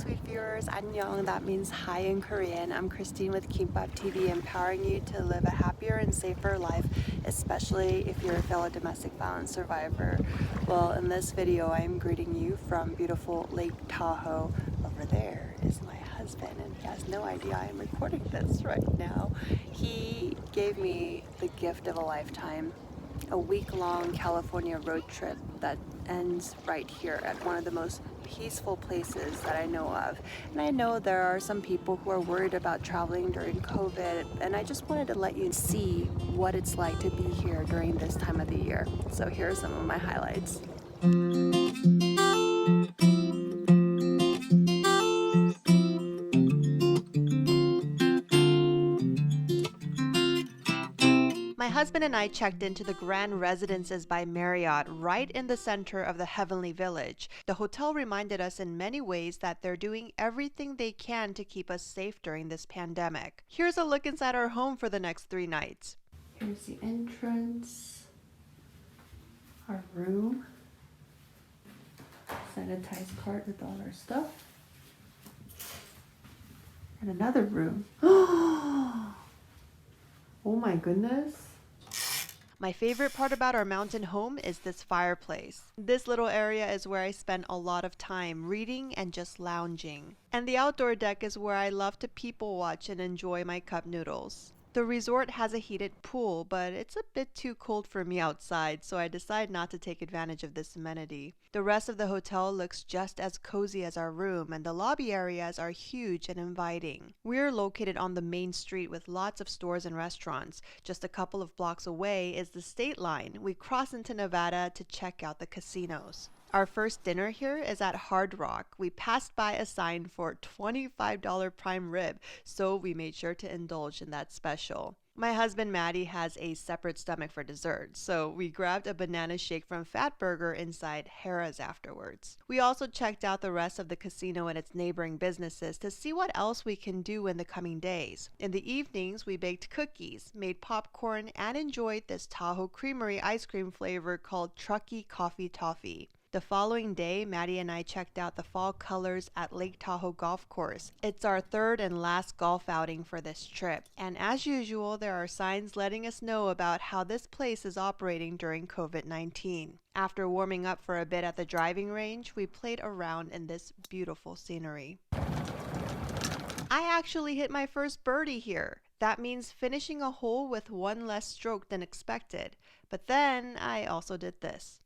sweet viewers. Annyeong, that means hi in Korean. I'm Christine with Kimbap TV, empowering you to live a happier and safer life, especially if you're a fellow domestic violence survivor. Well, in this video, I'm greeting you from beautiful Lake Tahoe. Over there is my husband, and he has no idea I am recording this right now. He gave me the gift of a lifetime, a week-long California road trip that ends right here at one of the most peaceful places that I know of. And I know there are some people who are worried about traveling during COVID, and I just wanted to let you see what it's like to be here during this time of the year. So here are some of my highlights. My husband and I checked into the Grand Residences by Marriott right in the center of the Heavenly Village. The hotel reminded us in many ways that they're doing everything they can to keep us safe during this pandemic. Here's a look inside our home for the next 3 nights. Here's the entrance, our room, sanitized cart with all our stuff, and another room. Oh my goodness. My favorite part about our mountain home is this fireplace. This little area is where I spend a lot of time reading and just lounging. And the outdoor deck is where I love to people watch and enjoy my cup noodles. The resort has a heated pool, but it's a bit too cold for me outside, so I decided not to take advantage of this amenity. The rest of the hotel looks just as cozy as our room, and the lobby areas are huge and inviting. We're located on the main street with lots of stores and restaurants. Just a couple of blocks away is the state line. We cross into Nevada to check out the casinos. Our first dinner here is at Hard Rock. We passed by a sign for $25 prime rib, so we made sure to indulge in that special. My husband Maddie has a separate stomach for dessert, so we grabbed a banana shake from Fatburger inside Harrah's afterwards. We also checked out the rest of the casino and its neighboring businesses to see what else we can do in the coming days. In the evenings, we baked cookies, made popcorn, and enjoyed this Tahoe Creamery ice cream flavor called Truckee Coffee Toffee. The following day, Maddie and I checked out the fall colors at Lake Tahoe Golf Course. It's our third and last golf outing for this trip. And as usual, there are signs letting us know about how this place is operating during COVID-19. After warming up for a bit at the driving range, we played around in this beautiful scenery. I actually hit my first birdie here. That means finishing a hole with one less stroke than expected. But then I also did this.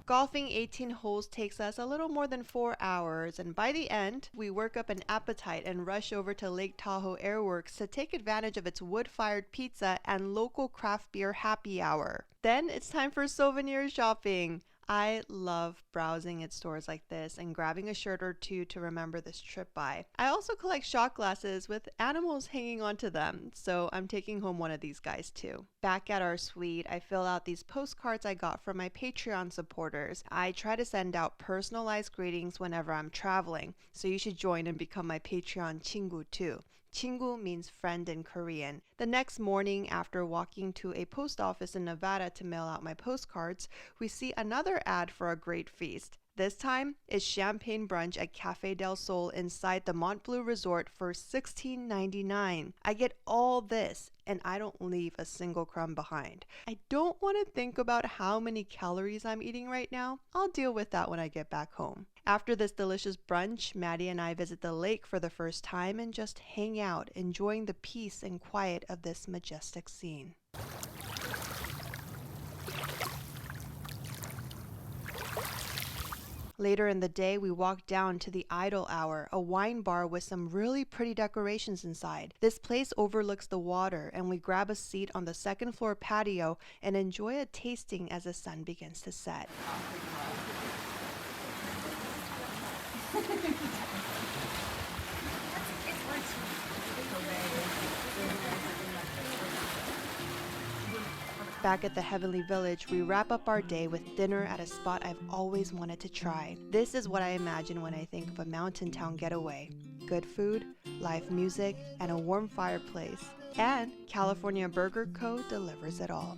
Golfing 18 holes takes us a little more than 4 hours, and by the end, we work up an appetite and rush over to Lake Tahoe Airworks to take advantage of its wood-fired pizza and local craft beer happy hour. Then it's time for souvenir shopping. I love browsing at stores like this and grabbing a shirt or two to remember this trip by. I also collect shot glasses with animals hanging onto them, so I'm taking home one of these guys too. Back at our suite, I fill out these postcards I got from my Patreon supporters. I try to send out personalized greetings whenever I'm traveling, so you should join and become my Patreon 친구 too. 친구 means friend in Korean. The next morning, after walking to a post office in Nevada to mail out my postcards, we see another ad for a great feast. This time, it's champagne brunch at Café del Sol inside the Mont Bleu Resort for $16.99. I get all this, and I don't leave a single crumb behind. I don't want to think about how many calories I'm eating right now. I'll deal with that when I get back home. After this delicious brunch, Maddie and I visit the lake for the first time and just hang out, enjoying the peace and quiet of this majestic scene. Later in the day, we walked down to the Idle Hour, a wine bar with some really pretty decorations inside. This place overlooks the water, and we grab a seat on the second floor patio and enjoy a tasting as the sun begins to set. Back at the Heavenly Village, we wrap up our day with dinner at a spot I've always wanted to try. This is what I imagine when I think of a mountain town getaway. Good food, live music, and a warm fireplace. And California Burger Co. delivers it all.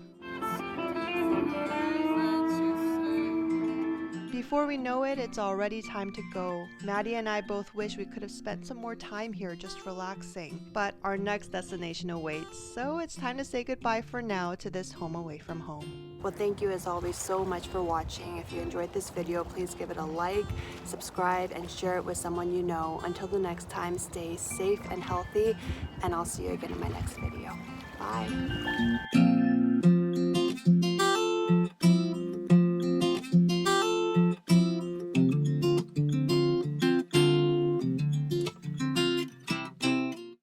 Before we know it, it's already time to go. Maddie and I both wish we could have spent some more time here just relaxing, but our next destination awaits, so it's time to say goodbye for now to this home away from home. Well, thank you as always so much for watching. If you enjoyed this video, please give it a like, subscribe, and share it with someone you know. Until the next time, stay safe and healthy, and I'll see you again in my next video. Bye.